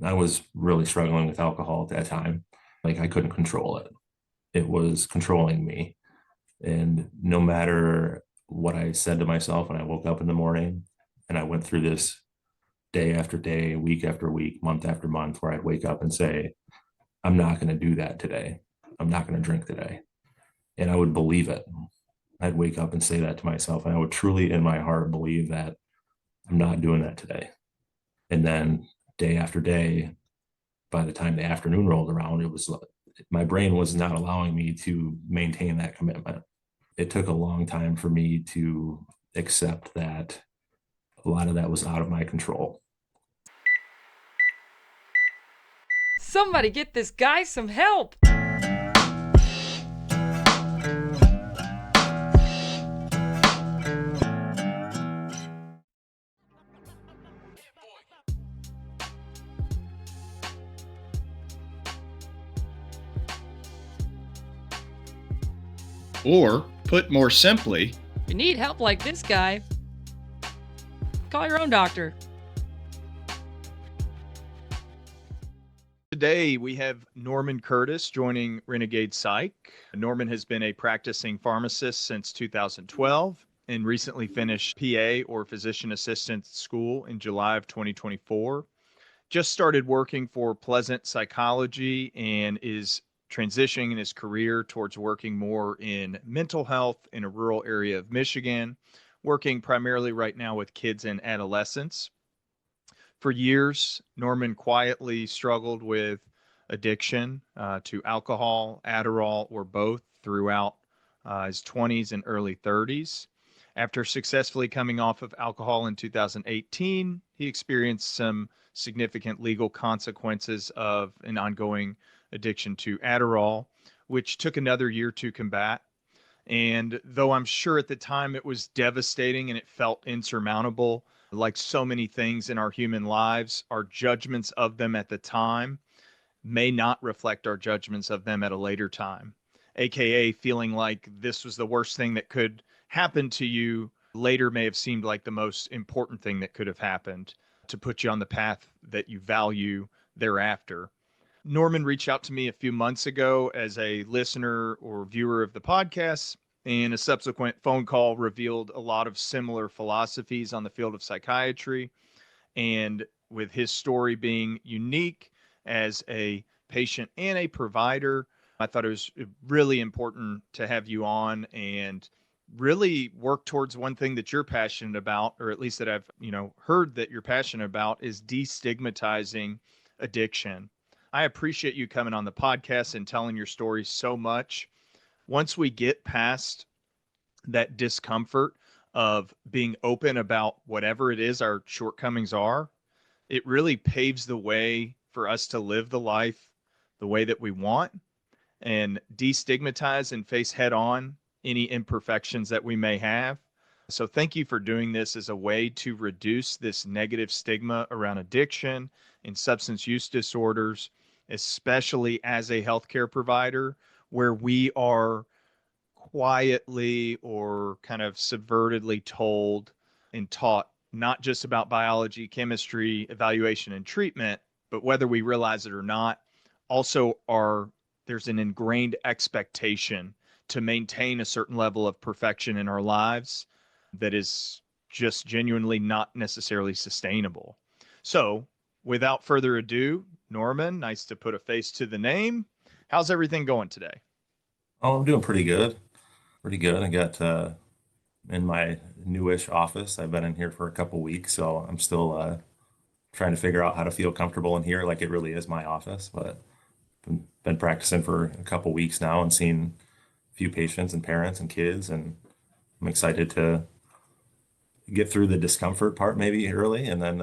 I was really struggling with alcohol at that time. Like I couldn't control it. It was controlling me. And no matter what I said to myself when I woke up in the morning and I went through this day after day, week after week, month after month, where I'd wake up and say, I'm not going to do that today. I'm not going to drink today. And I would believe it. I'd wake up and say that to myself. And I would truly, in my heart, believe that I'm not doing that today. And then day after day, by the time the afternoon rolled around, it was my brain was not allowing me to maintain that commitment. It took a long time for me to accept that a lot of that was out of my control. Somebody get this guy some help! Or, put more simply, If you need help like this guy, call your own doctor. today we have Norman Curtis joining Renegade Psych. Norman has been a practicing pharmacist since 2012 and recently finished PA or physician assistant school in July of 2024. Just started working for Pleasant Psychology and is transitioning in his career towards working more in mental health in a rural area of Michigan, working primarily right now with kids and adolescents. For years, Norman quietly struggled with addiction to alcohol, Adderall, or both throughout his 20s and early 30s. After successfully coming off of alcohol in 2018, he experienced some significant legal consequences of an ongoing addiction to Adderall, which took another year to combat. And though I'm sure at the time it was devastating and it felt insurmountable, like so many things in our human lives, our judgments of them at the time may not reflect our judgments of them at a later time. AKA feeling like this was the worst thing that could happen to you later may have seemed like the most important thing that could have happened to put you on the path that you value thereafter. Norman reached out to me a few months ago as a listener or viewer of the podcast, and a subsequent phone call revealed a lot of similar philosophies on the field of psychiatry. And with his story being unique as a patient and a provider, I thought it was really important to have you on and really work towards one thing that you're passionate about, or at least that I've, heard that you're passionate about, is destigmatizing addiction. I appreciate you coming on the podcast and telling your story so much. Once we get past that discomfort of being open about whatever it is our shortcomings are, it really paves the way for us to live the life the way that we want and destigmatize and face head on any imperfections that we may have. So thank you for doing this as a way to reduce this negative stigma around addiction and substance use disorders, especially as a healthcare provider, where we are quietly or kind of subvertedly told and taught not just about biology, chemistry, evaluation, and treatment, but whether we realize it or not, also there's an ingrained expectation to maintain a certain level of perfection in our lives that is just genuinely not necessarily sustainable. So, without further ado, Norman, nice to put a face to the name. How's everything going today? Oh, I'm doing pretty good. Pretty good. I got in my newish office. I've been in here for a couple weeks, so I'm still trying to figure out how to feel comfortable in here like it really is my office. But been practicing for a couple weeks now and seeing a few patients and parents and kids, and I'm excited to get through the discomfort part maybe early and then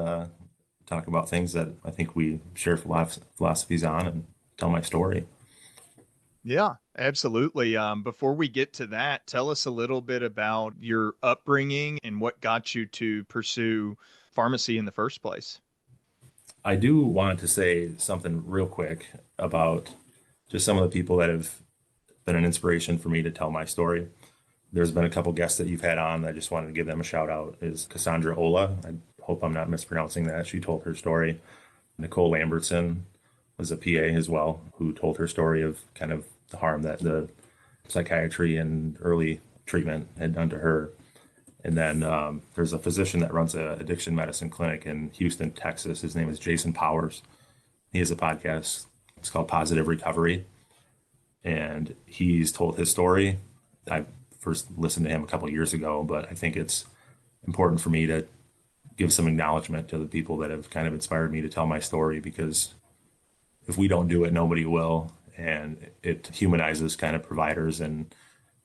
talk about things that I think we share philosophies on and tell my story. Yeah, absolutely. Before we get to that, tell us a little bit about your upbringing and what got you to pursue pharmacy in the first place. I do want to say something real quick about just some of the people that have been an inspiration for me to tell my story. There's been a couple guests that you've had on. I just wanted to give them a shout out. Is Cassandra Ola. I hope I'm not mispronouncing that. She told her story. Nicole Lambertson was a PA as well, who told her story of kind of the harm that the psychiatry and early treatment had done to her. And then there's a physician that runs an addiction medicine clinic in Houston, Texas. His name is Jason Powers. He has a podcast. It's called Positive Recovery. And he's told his story. I first listened to him a couple of years ago, but I think it's important for me to give some acknowledgement to the people that have kind of inspired me to tell my story, because if we don't do it, nobody will. And it humanizes kind of providers, and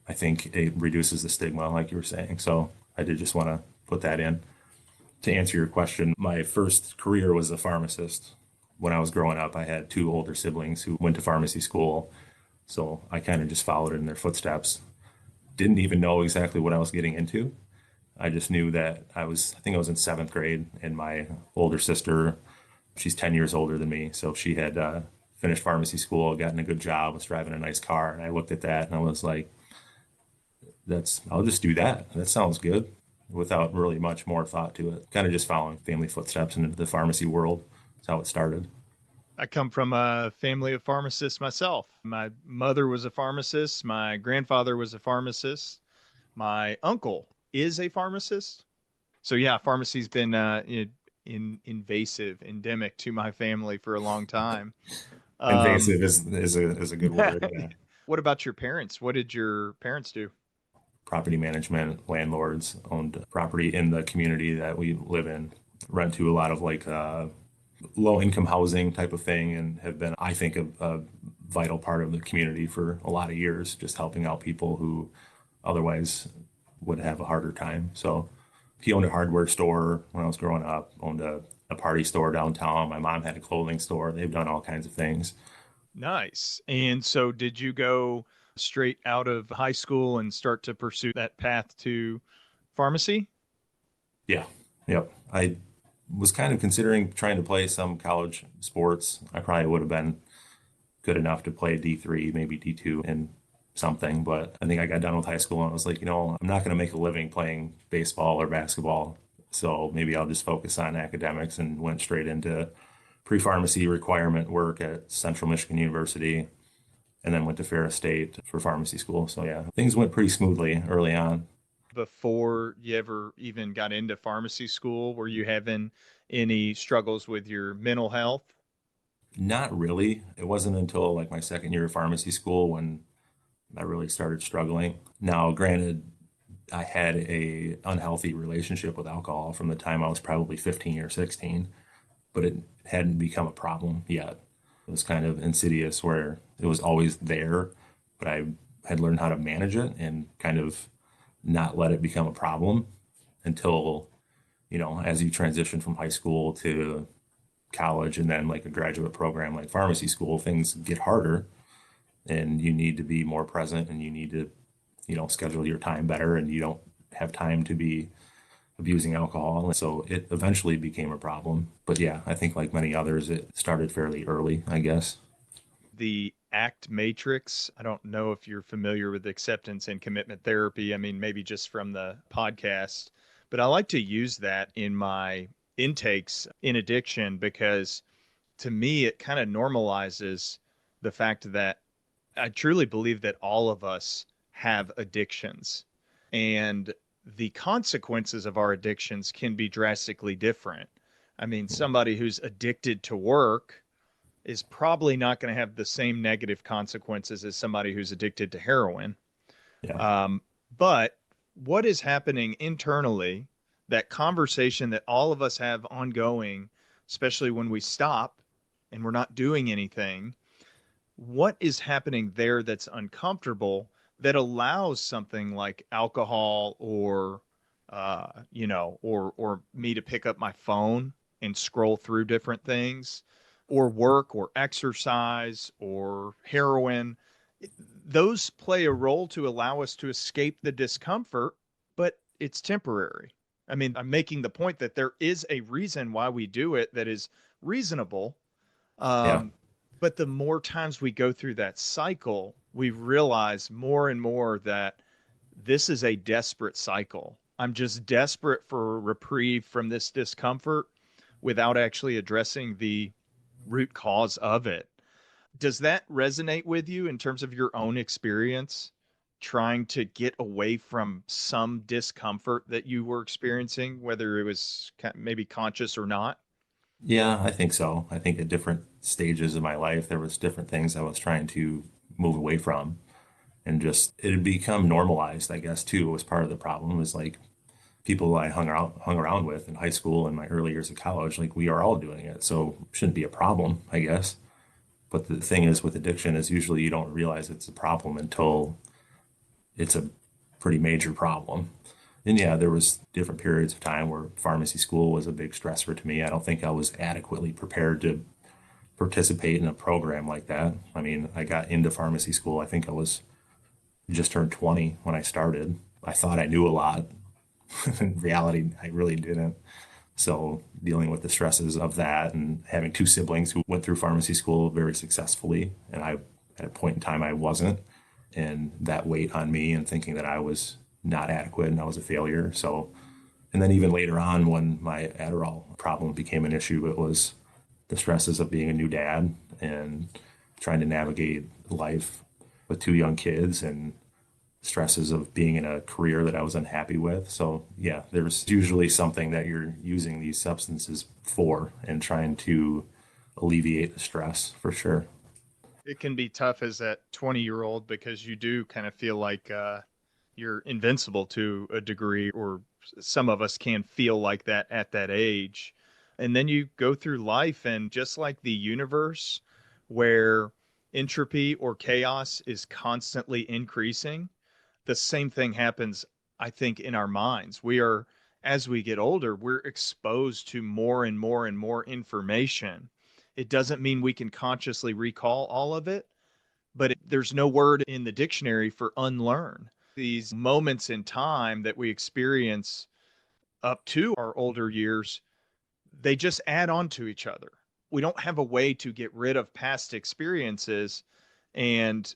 I think it reduces the stigma, like you were saying. So I did just want to put that in. To answer your question, my first career was a pharmacist. When I was growing up, I had two older siblings who went to pharmacy school. So I kind of just followed in their footsteps. Didn't even know exactly what I was getting into. I just knew that I think I was in seventh grade, and my older sister, she's 10 years older than me. So she had finished pharmacy school, gotten a good job, was driving a nice car. And I looked at that and I was like, I'll just do that. That sounds good, without really much more thought to it. Kind of just following family footsteps into the pharmacy world. That's how it started. I come from a family of pharmacists myself. My mother was a pharmacist. My grandfather was a pharmacist. My uncle is a pharmacist. So yeah, pharmacy's been invasive, endemic to my family for a long time. Invasive is a good word. Yeah. What about your parents? What did your parents do? Property management, landlords, owned property in the community that we live in, rent to a lot of like low income housing type of thing, and have been, I think, a vital part of the community for a lot of years, just helping out people who otherwise would have a harder time. So he owned a hardware store when I was growing up, owned a party store downtown. My mom had a clothing store. They've done all kinds of things. Nice. And so did you go straight out of high school and start to pursue that path to pharmacy? Yeah. Yep. I was kind of considering trying to play some college sports. I probably would have been good enough to play D3, maybe D2 in something, but I think I got done with high school and I was like, I'm not going to make a living playing baseball or basketball. So maybe I'll just focus on academics, and went straight into pre-pharmacy requirement work at Central Michigan University, and then went to Ferris State for pharmacy school. So yeah, things went pretty smoothly early on. Before you ever even got into pharmacy school, were you having any struggles with your mental health? Not really. It wasn't until like my second year of pharmacy school when I really started struggling. Now, granted, I had a unhealthy relationship with alcohol from the time I was probably 15 or 16, but it hadn't become a problem yet. It was kind of insidious where it was always there, but I had learned how to manage it and kind of not let it become a problem until, as you transition from high school to college and then like a graduate program like pharmacy school, things get harder, and you need to be more present, and you need to, schedule your time better, and you don't have time to be abusing alcohol. And so it eventually became a problem. But yeah, I think like many others, it started fairly early, I guess. The ACT matrix, I don't know if you're familiar with acceptance and commitment therapy. I mean, maybe just from the podcast, but I like to use that in my intakes in addiction, because to me, it kind of normalizes the fact that I truly believe that all of us have addictions, and the consequences of our addictions can be drastically different. I mean, somebody who's addicted to work is probably not going to have the same negative consequences as somebody who's addicted to heroin. Yeah. But what is happening internally, that conversation that all of us have ongoing, especially when we stop and we're not doing anything, what is happening there that's uncomfortable that allows something like alcohol or or me to pick up my phone and scroll through different things, or work or exercise or heroin? Those play a role to allow us to escape the discomfort, but it's temporary. I mean, I'm making the point that there is a reason why we do it that is reasonable. Yeah. But the more times we go through that cycle, we realize more and more that this is a desperate cycle. I'm just desperate for a reprieve from this discomfort without actually addressing the root cause of it. Does that resonate with you in terms of your own experience trying to get away from some discomfort that you were experiencing, whether it was maybe conscious or not? Yeah, I think so. I think at different stages of my life, there was different things I was trying to move away from, and just it had become normalized, I guess, too, was part of the problem. Was like people I hung around with in high school and my early years of college, like we are all doing it. So it shouldn't be a problem, I guess. But the thing is with addiction is usually you don't realize it's a problem until it's a pretty major problem. And yeah, there was different periods of time where pharmacy school was a big stressor to me. I don't think I was adequately prepared to participate in a program like that. I mean, I got into pharmacy school. I think I was just turned 20 when I started. I thought I knew a lot. In reality, I really didn't. So dealing with the stresses of that and having two siblings who went through pharmacy school very successfully, and I, at a point in time, I wasn't, and that weight on me and thinking that I was not adequate and I was a failure. So, and then even later on, when my Adderall problem became an issue, it was the stresses of being a new dad and trying to navigate life with two young kids and stresses of being in a career that I was unhappy with. So, yeah, there's usually something that you're using these substances for and trying to alleviate the stress for sure. It can be tough as that 20-year-old because you do kind of feel like you're invincible to a degree, or some of us can feel like that at that age. And then you go through life, and just like the universe, where entropy or chaos is constantly increasing, the same thing happens, I think, in our minds. As we get older, we're exposed to more and more and more information. It doesn't mean we can consciously recall all of it, but there's no word in the dictionary for unlearn. These moments in time that we experience up to our older years, they just add on to each other. We don't have a way to get rid of past experiences. And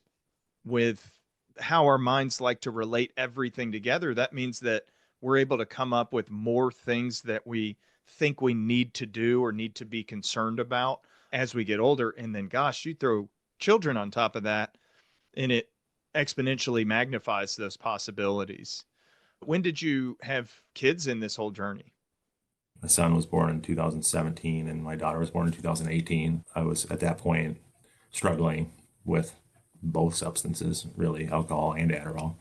with how our minds like to relate everything together, that means that we're able to come up with more things that we think we need to do or need to be concerned about as we get older. And then, gosh, you throw children on top of that, and it exponentially magnifies those possibilities. When did you have kids in this whole journey? My son was born in 2017 and my daughter was born in 2018. I was at that point struggling with both substances, really, alcohol and Adderall.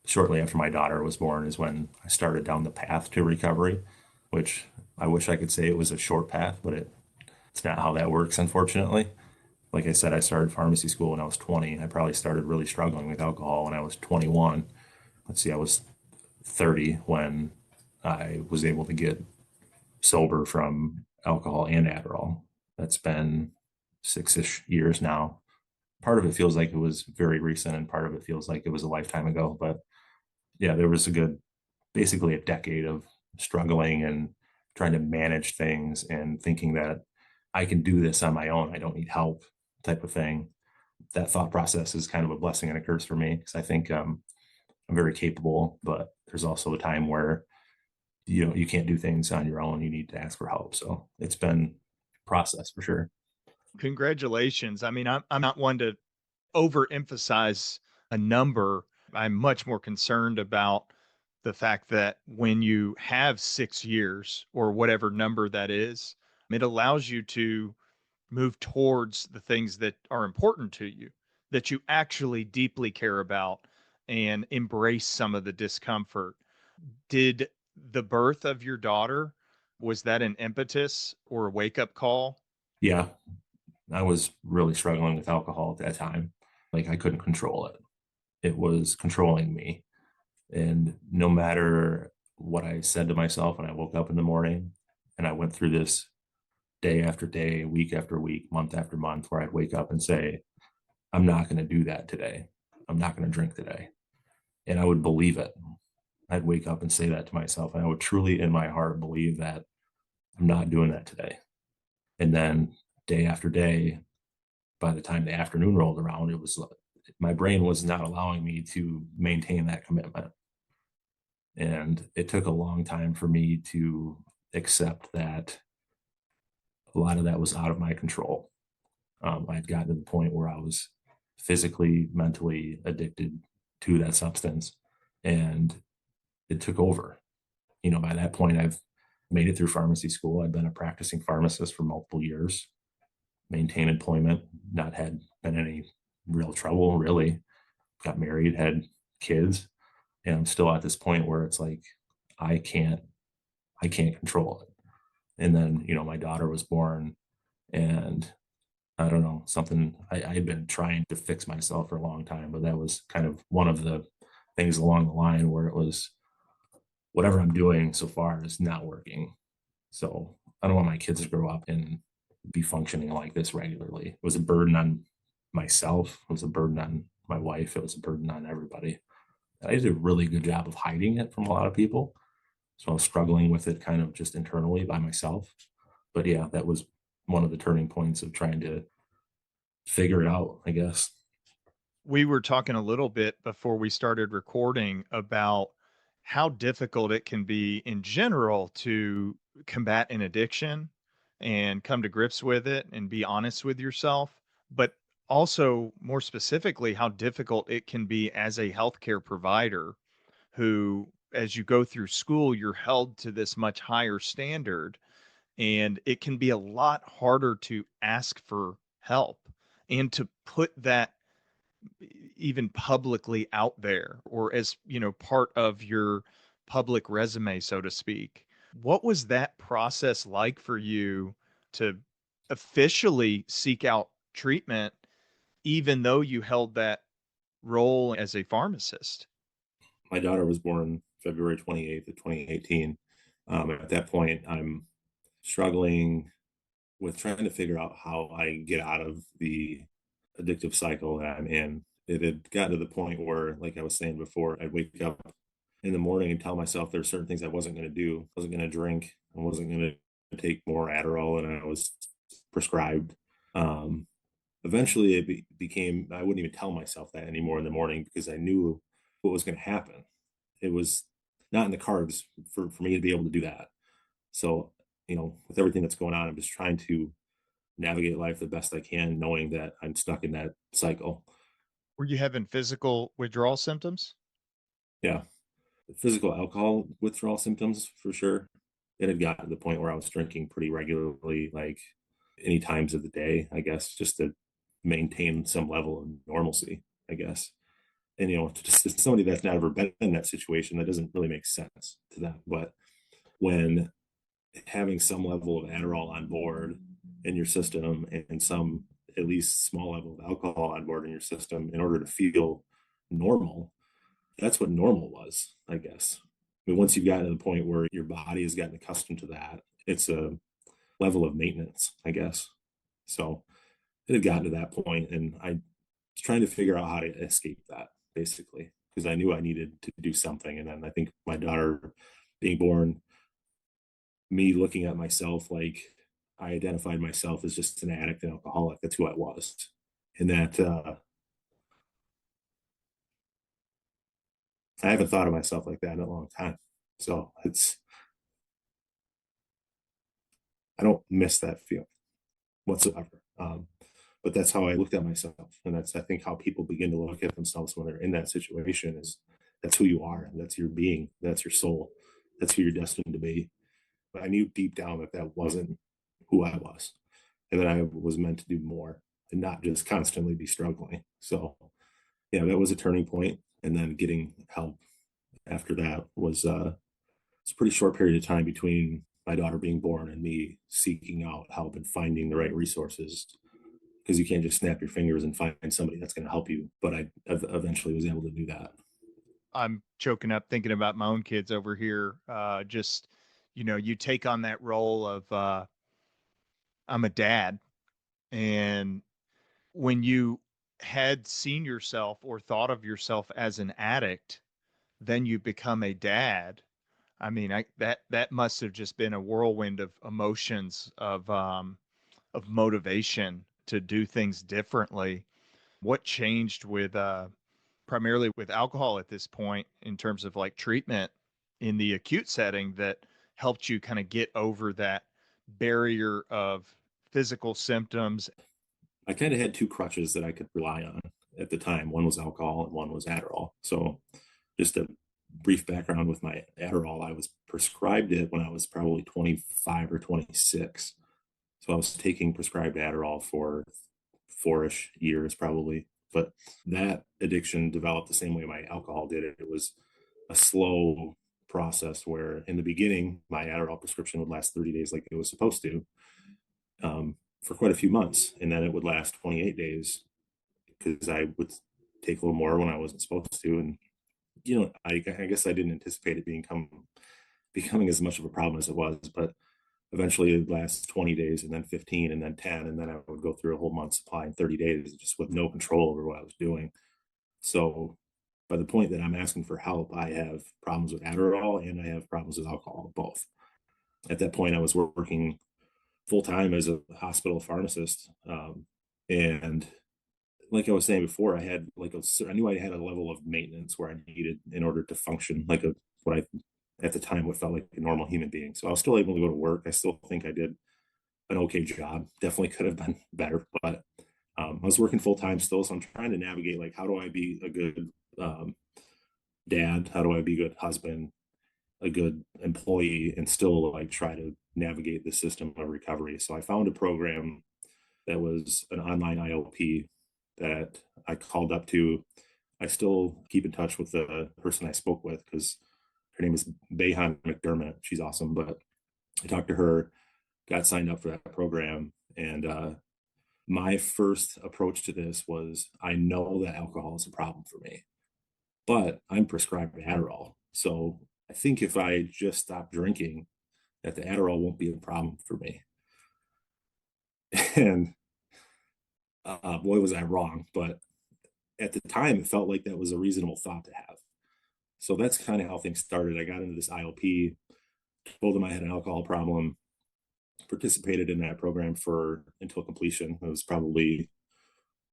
Shortly after my daughter was born is when I started down the path to recovery, which I wish I could say it was a short path, but it's not how that works, unfortunately. Like I said, I started pharmacy school when I was 20. I probably started really struggling with alcohol when I was 21. Let's see, I was 30 when I was able to get sober from alcohol and Adderall. That's been 6-ish years now. Part of it feels like it was very recent and part of it feels like it was a lifetime ago. But yeah, there was basically a decade of struggling and trying to manage things and thinking that I can do this on my own. I don't need help type of thing. That thought process is kind of a blessing and a curse for me because I think I'm very capable, but there's also a time where you can't do things on your own. You need to ask for help. So it's been a process for sure. Congratulations. I mean, I'm not one to overemphasize a number. I'm much more concerned about the fact that when you have 6 years or whatever number that is, it allows you to move towards the things that are important to you, that you actually deeply care about, and embrace some of the discomfort. Did the birth of your daughter, was that an impetus or a wake up call? Yeah, I was really struggling with alcohol at that time. Like I couldn't control it. It was controlling me. And no matter what I said to myself when I woke up in the morning, and I went through this day after day, week after week, month after month, where I'd wake up and say, I'm not going to do that today. I'm not going to drink today. And I would believe it. I'd wake up and say that to myself. And I would truly, in my heart, believe that I'm not doing that today. And then day after day, by the time the afternoon rolled around, it was my brain was not allowing me to maintain that commitment. And it took a long time for me to accept that a lot of that was out of my control. I had gotten to the point where I was physically, mentally addicted to that substance, and it took over. By that point, I've made it through pharmacy school. I've been a practicing pharmacist for multiple years, maintained employment, not had been any real trouble, really. Got married, had kids, and I'm still at this point where it's like I can't I can't control it. And then, my daughter was born, and I don't know, something I had been trying to fix myself for a long time, but that was kind of one of the things along the line where it was whatever I'm doing so far is not working. So I don't want my kids to grow up and be functioning like this regularly. It was a burden on myself, it was a burden on my wife, it was a burden on everybody. I did a really good job of hiding it from a lot of people. So I was struggling with it kind of just internally by myself. But yeah, that was one of the turning points of trying to figure it out, I guess. We were talking a little bit before we started recording about how difficult it can be in general to combat an addiction and come to grips with it and be honest with yourself, but also more specifically, how difficult it can be as a healthcare provider who, as you go through school, you're held to this much higher standard. And it can be a lot harder to ask for help and to put that even publicly out there, or as, part of your public resume, so to speak. What was that process like for you to officially seek out treatment, even though you held that role as a pharmacist? My daughter was born February 28th of 2018. At that point, I'm struggling with trying to figure out how I get out of the addictive cycle that I'm in. It had gotten to the point where, like I was saying before, I'd wake up in the morning and tell myself there's certain things I wasn't going to do. I wasn't going to drink. I wasn't going to take more Adderall than I was prescribed. Um, Eventually, became I wouldn't even tell myself that anymore in the morning because I knew what was going to happen. It was not in the cards for me to be able to do that. So, with everything that's going on, I'm just trying to navigate life the best I can, knowing that I'm stuck in that cycle. Were you having physical withdrawal symptoms? Yeah. Physical alcohol withdrawal symptoms for sure. It had gotten to the point where I was drinking pretty regularly, like any times of the day, I guess, just to maintain some level of normalcy, I guess. And to somebody that's never been in that situation, that doesn't really make sense to them. But when having some level of Adderall on board in your system and some at least small level of alcohol on board in your system in order to feel normal, that's what normal was, I guess. I mean, once you've gotten to the point where your body has gotten accustomed to that, it's a level of maintenance, I guess. So it had gotten to that point, and I was trying to figure out how to escape that, basically, because I knew I needed to do something. And then I think my daughter being born, me looking at myself like I identified myself as just an addict and alcoholic. That's who I was. And that I haven't thought of myself like that in a long time. So I don't miss that feeling whatsoever. But that's how I looked at myself. And that's, I think, how people begin to look at themselves when they're in that situation is that's who you are. That's your being. That's your soul. That's who you're destined to be. But I knew deep down that that wasn't who I was, and that I was meant to do more and not just constantly be struggling. So, yeah, that was a turning point. And then getting help after that was it's a pretty short period of time between my daughter being born and me seeking out help and finding the right resources, because you can't just snap your fingers and find somebody that's going to help you. But I eventually was able to do that. I'm choking up thinking about my own kids over here. Just, you take on that role of, I'm a dad. And when you had seen yourself or thought of yourself as an addict, then you become a dad. I mean, that must have just been a whirlwind of emotions, of motivation to do things differently. What changed with, primarily with alcohol at this point in terms of like treatment in the acute setting that helped you kind of get over that barrier of physical symptoms? I kind of had two crutches that I could rely on at the time. One was alcohol and one was Adderall. So just a brief background with my Adderall, I was prescribed it when I was probably 25 or 26. So I was taking prescribed Adderall for 4-ish years probably. But that addiction developed the same way my alcohol did. It was a slow process where in the beginning, my Adderall prescription would last 30 days like it was supposed to, for quite a few months. And then it would last 28 days because I would take a little more when I wasn't supposed to. And, I guess I didn't anticipate it becoming as much of a problem as it was, but eventually it lasts 20 days and then 15 and then 10. And then I would go through a whole month supply in 30 days just with no control over what I was doing. So by the point that I'm asking for help, I have problems with Adderall and I have problems with alcohol, both. At that point, I was working full time as a hospital pharmacist. And like I was saying before, I knew I had a level of maintenance where I needed in order to function like what I at the time what felt like a normal human being. So I was still able to go to work. I still think I did an okay job. Definitely could have been better, but I was working full time still. So I'm trying to navigate like how do I be a good dad? How do I be a good husband, a good employee, and still like try to navigate the system of recovery? So I found a program that was an online IOP that I called up to. I still keep in touch with the person I spoke with because her name is Bayhan McDermott. She's awesome, but I talked to her, got signed up for that program, and my first approach to this was I know that alcohol is a problem for me, but I'm prescribed Adderall. So I think if I just stop drinking, that the Adderall won't be a problem for me. And boy, was I wrong. But at the time, it felt like that was a reasonable thought to have. So that's kind of how things started. I got into this IOP, told them I had an alcohol problem, participated in that program until completion. It was probably,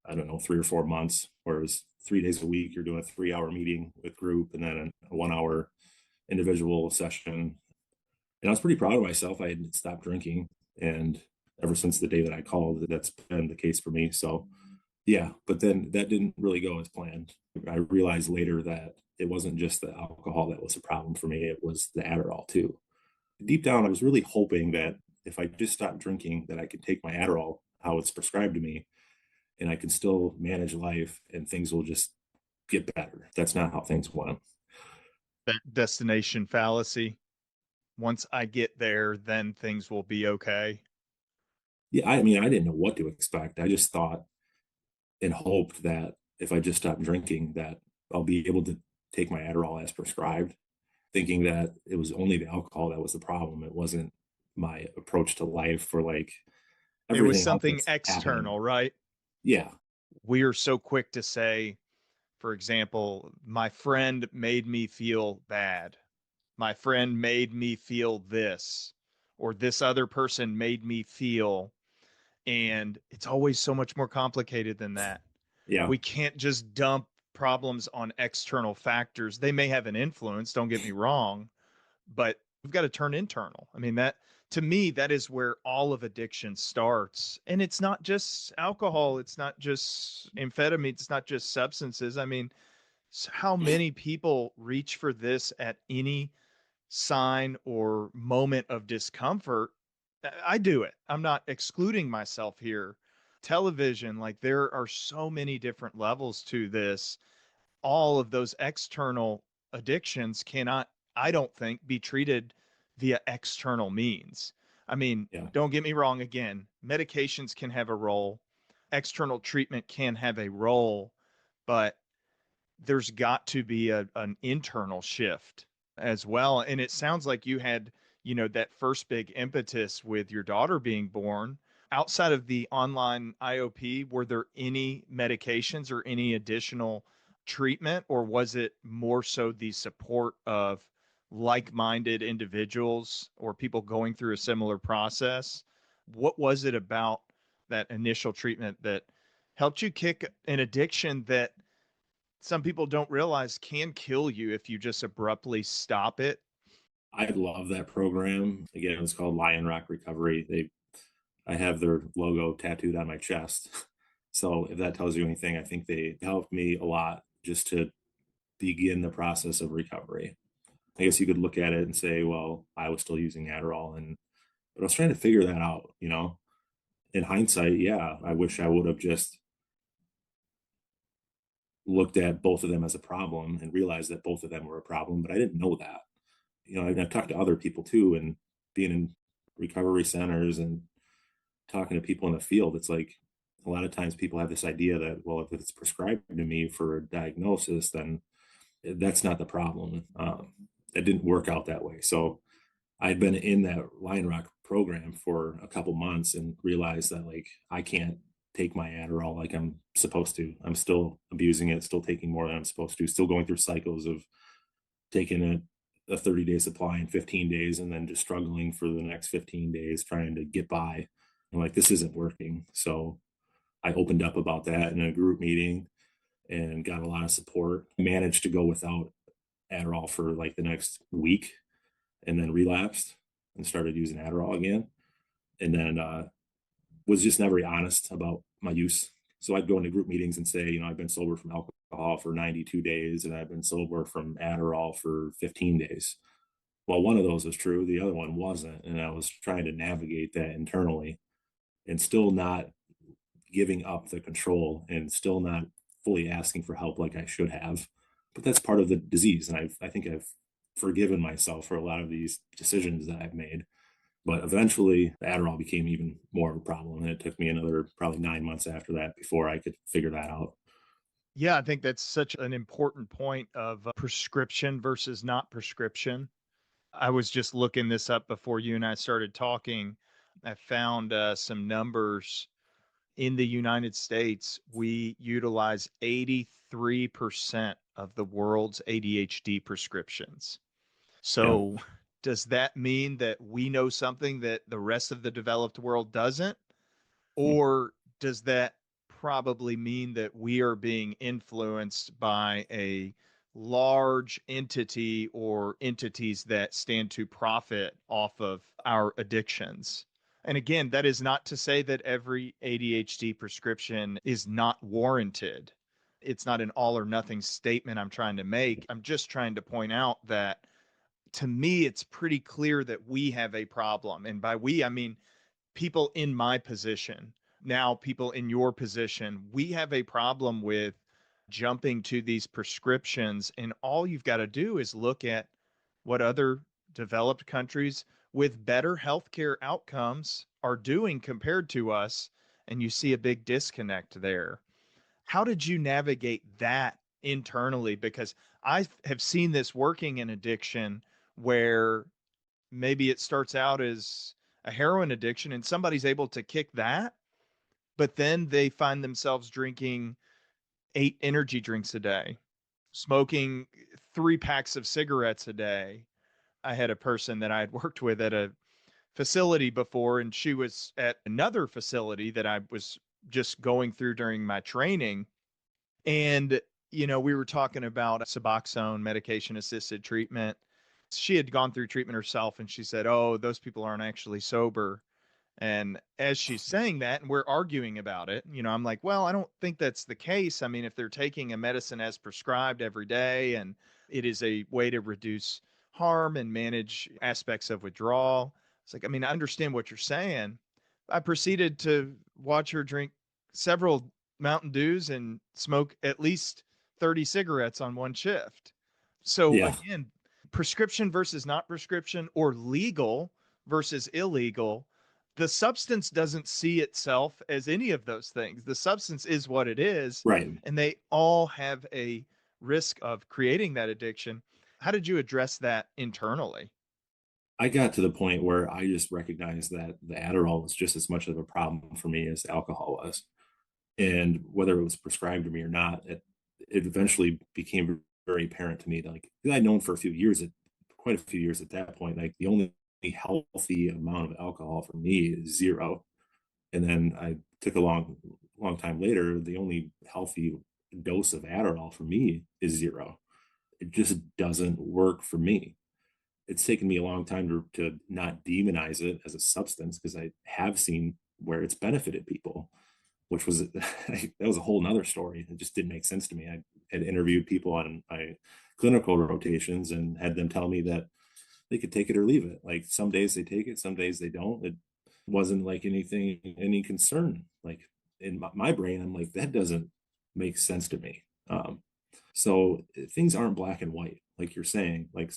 I don't know, 3 or 4 months, where it was 3 days a week. You're doing a 3-hour meeting with group and then a 1-hour individual session. And I was pretty proud of myself. I had stopped drinking. And ever since the day that I called, that's been the case for me. So yeah, but then that didn't really go as planned. I realized later that it wasn't just the alcohol that was a problem for me. It was the Adderall too. Deep down, I was really hoping that if I just stopped drinking, that I could take my Adderall, how it's prescribed to me, and I can still manage life and things will just get better. That's not how things went. That destination fallacy. Once I get there, then things will be okay. Yeah, I mean, I didn't know what to expect. I just thought and hoped that if I just stopped drinking, that I'll be able to take my Adderall as prescribed, thinking that it was only the alcohol that was the problem. It wasn't my approach to life for like It was everything else something that's external, happening. right? Yeah. We are so quick to say, for example, my friend made me feel bad. My friend made me feel this, or this other person made me feel. And it's always so much more complicated than that. Yeah. We can't just dump problems on external factors. They may have an influence, don't get me wrong, but we've got to turn internal. I mean, that to me, that is where all of addiction starts. And it's not just alcohol, it's not just amphetamine, it's not just substances. I mean, how many people reach for this at any sign or moment of discomfort? I do it. I'm not excluding myself here. Television, like there are so many different levels to this. All of those external addictions cannot, I don't think, be treated via external means. I mean, Yeah. don't get me wrong, again, medications can have a role, external treatment can have a role, but there's got to be an internal shift as well. And it sounds like you had, that first big impetus with your daughter being born. Outside of the online IOP, were there any medications or any additional treatment, or was it more so the support of like-minded individuals or people going through a similar process? What was it about that initial treatment that helped you kick an addiction that some people don't realize can kill you if you just abruptly stop it? I love that program. Again, it's called Lion Rock Recovery. I have their logo tattooed on my chest. So if that tells you anything, I think they helped me a lot just to begin the process of recovery. I guess you could look at it and say, well, I was still using Adderall, but I was trying to figure that out, In hindsight, yeah, I wish I would have just looked at both of them as a problem and realized that both of them were a problem, but I didn't know that. I've talked to other people too, and being in recovery centers and talking to people in the field, it's like a lot of times people have this idea that, well, if it's prescribed to me for a diagnosis, then that's not the problem. It didn't work out that way. So I'd been in that Lion Rock program for a couple months and realized that like I can't take my Adderall like I'm supposed to. I'm still abusing it, still taking more than I'm supposed to, still going through cycles of taking a 30-day supply in 15 days and then just struggling for the next 15 days trying to get by. And like, this isn't working. So I opened up about that in a group meeting and got a lot of support. Managed to go without Adderall for like the next week and then relapsed and started using Adderall again. And then was just never honest about my use. So I'd go into group meetings and say, I've been sober from alcohol for 92 days and I've been sober from Adderall for 15 days. Well, one of those was true, the other one wasn't. And I was trying to navigate that internally and still not giving up the control and still not fully asking for help like I should have. But that's part of the disease. And I think I've forgiven myself for a lot of these decisions that I've made. But eventually, the Adderall became even more of a problem. And it took me another probably 9 months after that before I could figure that out. Yeah, I think that's such an important point of prescription versus not prescription. I was just looking this up before you and I started talking. I found some numbers. In the United States, we utilize 83% of the world's ADHD prescriptions. Yeah. So, does that mean that we know something that the rest of the developed world doesn't? Or does that probably mean that we are being influenced by a large entity or entities that stand to profit off of our addictions? And again, that is not to say that every ADHD prescription is not warranted. It's not an all or nothing statement I'm trying to make. I'm just trying to point out that to me, it's pretty clear that we have a problem. And by we, I mean people in my position, now people in your position. We have a problem with jumping to these prescriptions. And all you've got to do is look at what other developed countries with better healthcare outcomes are doing compared to us. And you see a big disconnect there. How did you navigate that internally? Because I have seen this working in addiction where maybe it starts out as a heroin addiction and somebody's able to kick that, but then they find themselves drinking 8 energy drinks a day, smoking 3 packs of cigarettes a day. I had a person that I had worked with at a facility before, and she was at another facility that I was just going through during my training. And, we were talking about Suboxone, medication assisted treatment. She had gone through treatment herself and she said, "Oh, those people aren't actually sober." And as she's saying that, and we're arguing about it, I'm like, well, I don't think that's the case. I mean, if they're taking a medicine as prescribed every day and it is a way to reduce harm and manage aspects of withdrawal, it's like, I mean, I understand what you're saying. I proceeded to watch her drink several Mountain Dews and smoke at least 30 cigarettes on one shift. So Yeah. again, prescription versus not prescription or legal versus illegal, the substance doesn't see itself as any of those things. The substance is what it is, Right. and they all have a risk of creating that addiction. How did you address that internally? I got to the point where I just recognized that the Adderall was just as much of a problem for me as the alcohol was. And whether it was prescribed to me or not, it eventually became very apparent to me that like I'd known for a few years, quite a few years at that point, like the only healthy amount of alcohol for me is 0. And then I took a long time later, the only healthy dose of Adderall for me is 0. It just doesn't work for me. It's taken me a long time to not demonize it as a substance because I have seen where it's benefited people, which was that was a whole nother story. It just didn't make sense to me. I had interviewed people on my clinical rotations and had them tell me that they could take it or leave it. Like some days they take it, some days they don't. It wasn't like any concern. Like in my brain, I'm like, that doesn't make sense to me. So things aren't black and white, like you're saying. Like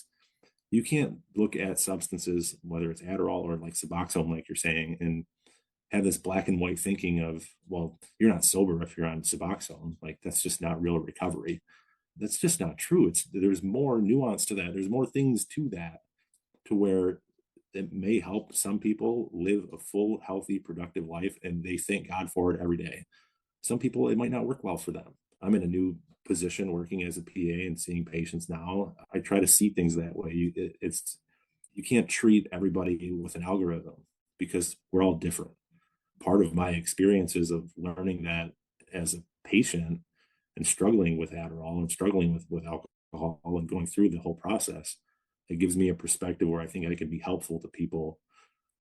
you can't look at substances, whether it's Adderall or like Suboxone, like you're saying, and have this black and white thinking of, well, you're not sober if you're on Suboxone. Like that's just not real recovery. That's just not true. There's more nuance to that. There's more things to that, to where it may help some people live a full, healthy, productive life, and they thank God for it every day. Some people, it might not work well for them. I'm in a new position working as a PA and seeing patients now. I try to see things that way. You can't treat everybody with an algorithm because we're all different. Part of my experiences of learning that as a patient and struggling with Adderall and struggling with alcohol and going through the whole process, it gives me a perspective where I think I can be helpful to people.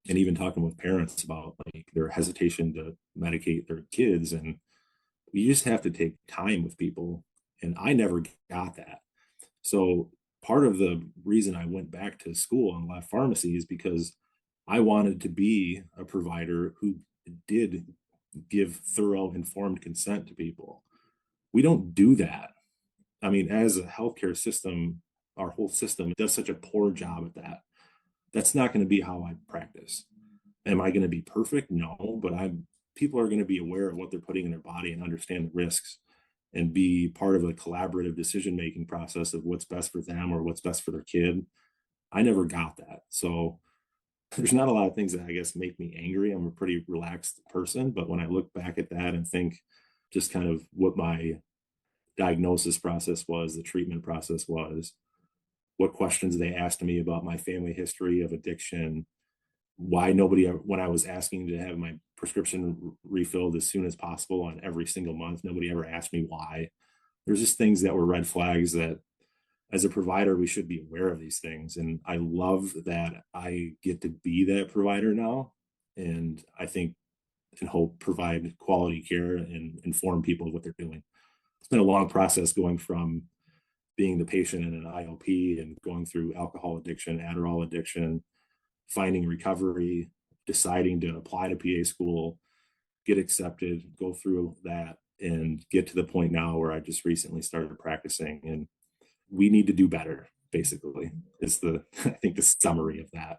And even talking with parents about like their hesitation to medicate their kids. And you just have to take time with people. And I never got that. So part of the reason I went back to school and left pharmacy is because I wanted to be a provider who did give thorough, informed consent to people. We don't do that. I mean, as a healthcare system, our whole system does such a poor job at that. That's not going to be how I practice. Am I going to be perfect? No, but people are going to be aware of what they're putting in their body and understand the risks and be part of a collaborative decision-making process of what's best for them or what's best for their kid. I never got that. So there's not a lot of things that I guess make me angry. I'm a pretty relaxed person, but when I look back at that and think just kind of what my diagnosis process was, the treatment process was, what questions they asked me about my family history of addiction, why nobody ever, when I was asking to have my prescription refilled as soon as possible on every single month, nobody ever asked me why. There's just things that were red flags that as a provider, we should be aware of these things. And I love that I get to be that provider now. And I think and hope provide quality care and inform people of what they're doing. It's been a long process going from being the patient in an IOP and going through alcohol addiction, Adderall addiction, finding recovery, deciding to apply to PA school, get accepted, go through that, and get to the point now where I just recently started practicing. And we need to do better, basically, is I think the summary of that.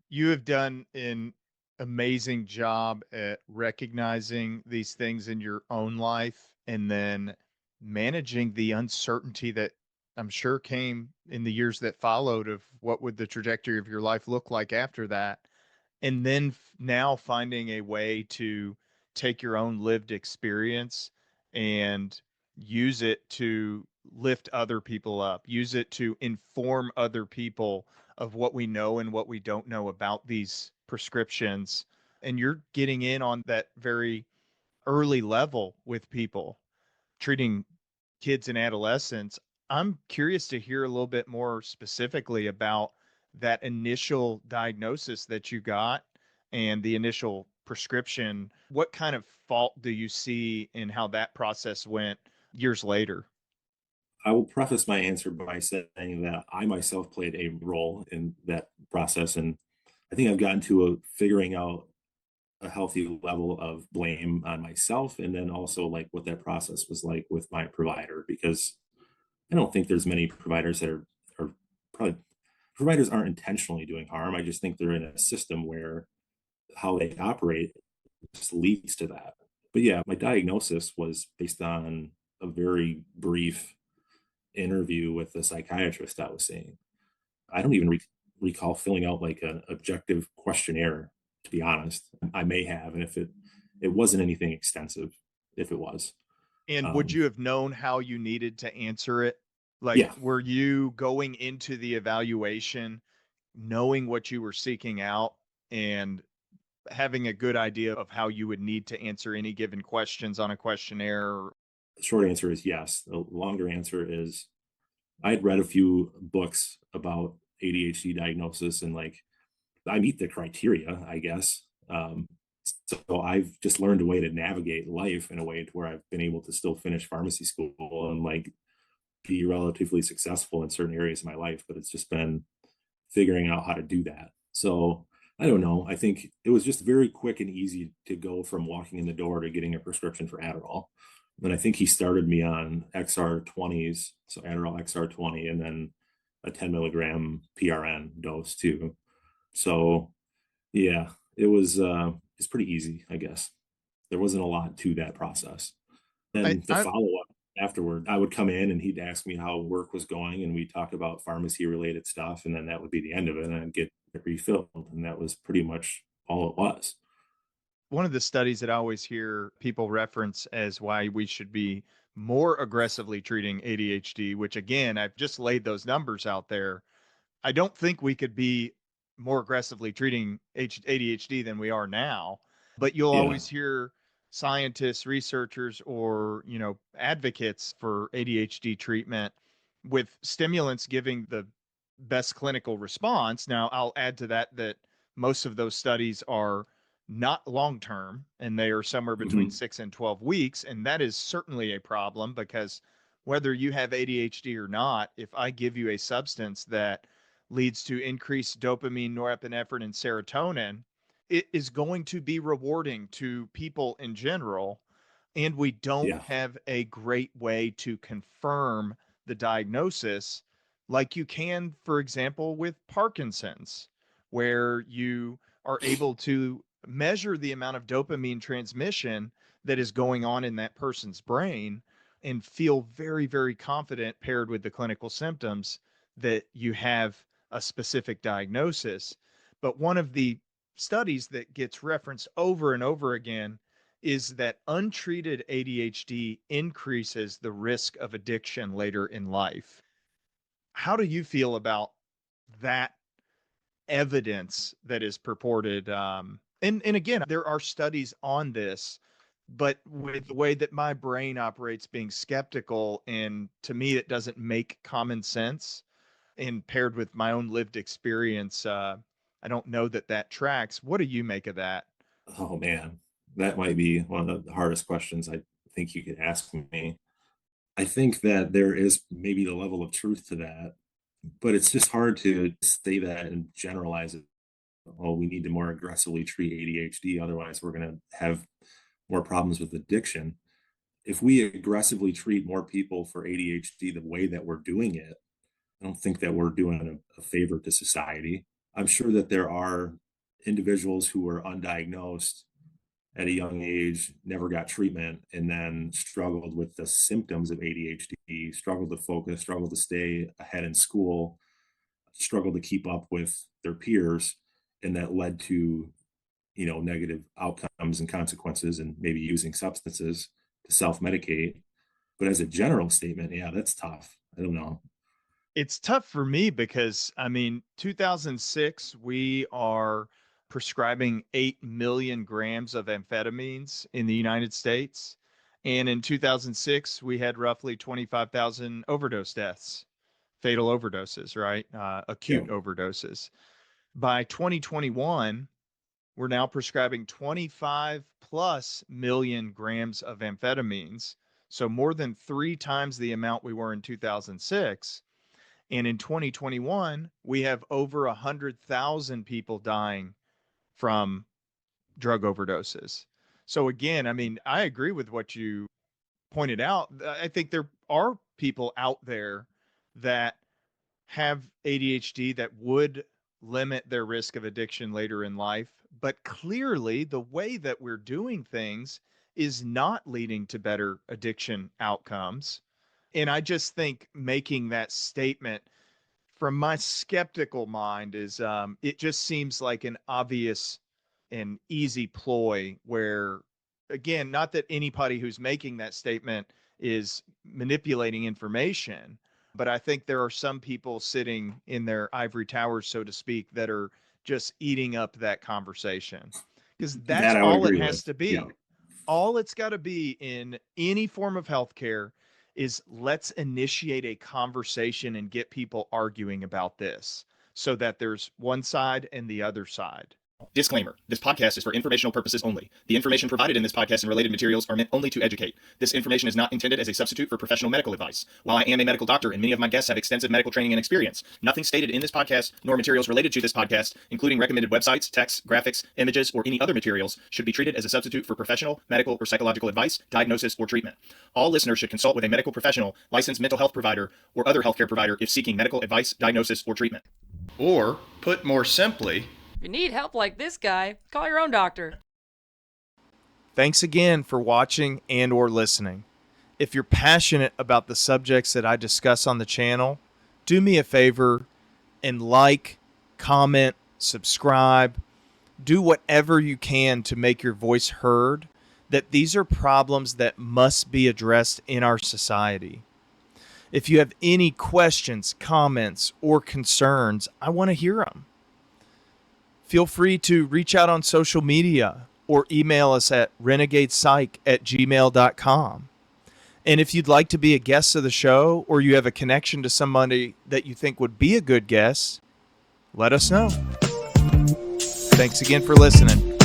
You have done an amazing job at recognizing these things in your own life and then managing the uncertainty that I'm sure came in the years that followed of what would the trajectory of your life look like after that. And then now finding a way to take your own lived experience and use it to lift other people up, use it to inform other people of what we know and what we don't know about these prescriptions. And you're getting in on that very early level with people, treating kids and adolescents. I'm curious to hear a little bit more specifically about that initial diagnosis that you got and the initial prescription. What kind of fault do you see in how that process went years later? I will preface my answer by saying that I myself played a role in that process. And I think I've gotten to figuring out a healthy level of blame on myself. And then also like what that process was like with my provider, because I don't think there's many providers that are probably providers aren't intentionally doing harm. I just think they're in a system where how they operate just leads to that. But yeah, my diagnosis was based on a very brief interview with the psychiatrist I was seeing. I don't even recall filling out like an objective questionnaire, to be honest. I may have, and if it wasn't anything extensive, if it was. And would you have known how you needed to answer it? Like, Yeah, were you going into the evaluation knowing what you were seeking out and having a good idea of how you would need to answer any given questions on a questionnaire? the short answer is yes. The longer answer is I had read a few books about ADHD diagnosis and like I meet the criteria, I guess. So I've just learned a way to navigate life in a way to where I've been able to still finish pharmacy school and like be relatively successful in certain areas of my life. But it's just been figuring out how to do that. So I don't know. I think it was just very quick and easy to go from walking in the door to getting a prescription for Adderall. And I think he started me on XR20s, so Adderall XR20, and then a 10 milligram PRN dose too. So yeah, it's pretty easy, I guess. There wasn't a lot to that process. I, Then the I follow-up afterward, I would come in and he'd ask me how work was going, and we'd talk about pharmacy related stuff, and then that would be the end of it, and I'd get it refilled. And that was pretty much all it was. One of the studies that I always hear people reference as why we should be more aggressively treating ADHD, which again, I've just laid those numbers out there. I don't think we could be more aggressively treating ADHD than we are now, but you'll Yeah. always hear scientists, researchers, or, advocates for ADHD treatment with stimulants giving the best clinical response. Now, I'll add to that that most of those studies are not long term and they are somewhere between Mhm. 6 and 12 weeks. And that is certainly a problem because whether you have ADHD or not, if I give you a substance that leads to increased dopamine, norepinephrine, and serotonin, it is going to be rewarding to people in general. And we don't Yeah. have a great way to confirm the diagnosis like you can, for example, with Parkinson's, where you are able to measure the amount of dopamine transmission that is going on in that person's brain and feel very, very confident paired with the clinical symptoms that you have a specific diagnosis. But one of the studies that gets referenced over and over again is that untreated ADHD increases the risk of addiction later in life. How do you feel about that evidence that is purported? And again, there are studies on this, but with the way that my brain operates, being skeptical, and to me, it doesn't make common sense. And paired with my own lived experience, I don't know that that tracks. What do you make of that? Oh man, that might be one of the hardest questions I think you could ask me. I think that there is maybe the level of truth to that, but it's just hard to say that and generalize it. Oh, we need to more aggressively treat ADHD, otherwise we're going to have more problems with addiction. If we aggressively treat more people for ADHD the way that we're doing it, I don't think that we're doing a favor to society. I'm sure that there are individuals who are undiagnosed at a young age, never got treatment, and then struggled with the symptoms of ADHD, struggled to focus, struggled to stay ahead in school, struggled to keep up with their peers, and that led to negative outcomes and consequences, and maybe using substances to self-medicate. But as a general statement, yeah, that's tough. I don't know. It's tough for me because, I mean, 2006, we are prescribing 8 million grams of amphetamines in the United States. And in 2006, we had roughly 25,000 overdose deaths, fatal overdoses, right? Yeah. Acute overdoses. By 2021, we're now prescribing 25 plus million grams of amphetamines. So more than 3 times the amount we were in 2006. And in 2021, we have over 100,000 people dying from drug overdoses. So again, I mean, I agree with what you pointed out. I think there are people out there that have ADHD that would limit their risk of addiction later in life. But clearly, the way that we're doing things is not leading to better addiction outcomes. And I just think making that statement from my skeptical mind is it just seems like an obvious and easy ploy where, again, not that anybody who's making that statement is manipulating information, but I think there are some people sitting in their ivory towers, so to speak, that are just eating up that conversation because that's That I would all it agree has with. to Yeah. be. All it's got to be in any form of healthcare is let's initiate a conversation and get people arguing about this so that there's one side and the other side. Disclaimer. This podcast is for informational purposes only. The information provided in this podcast and related materials are meant only to educate. This information is not intended as a substitute for professional medical advice. While I am a medical doctor and many of my guests have extensive medical training and experience, nothing stated in this podcast nor materials related to this podcast, including recommended websites, texts, graphics, images, or any other materials, should be treated as a substitute for professional, medical, or psychological advice, diagnosis, or treatment. All listeners should consult with a medical professional, licensed mental health provider, or other healthcare provider if seeking medical advice, diagnosis, or treatment. Or, put more simply, If you need help like this guy, call your own doctor. Thanks again for watching and or listening. If you're passionate about the subjects that I discuss on the channel, do me a favor and like, comment, subscribe, do whatever you can to make your voice heard, that these are problems that must be addressed in our society. If you have any questions, comments, or concerns, I want to hear them. Feel free to reach out on social media or email us at renegadepsych@gmail.com. And if you'd like to be a guest of the show, or you have a connection to somebody that you think would be a good guest, let us know. Thanks again for listening.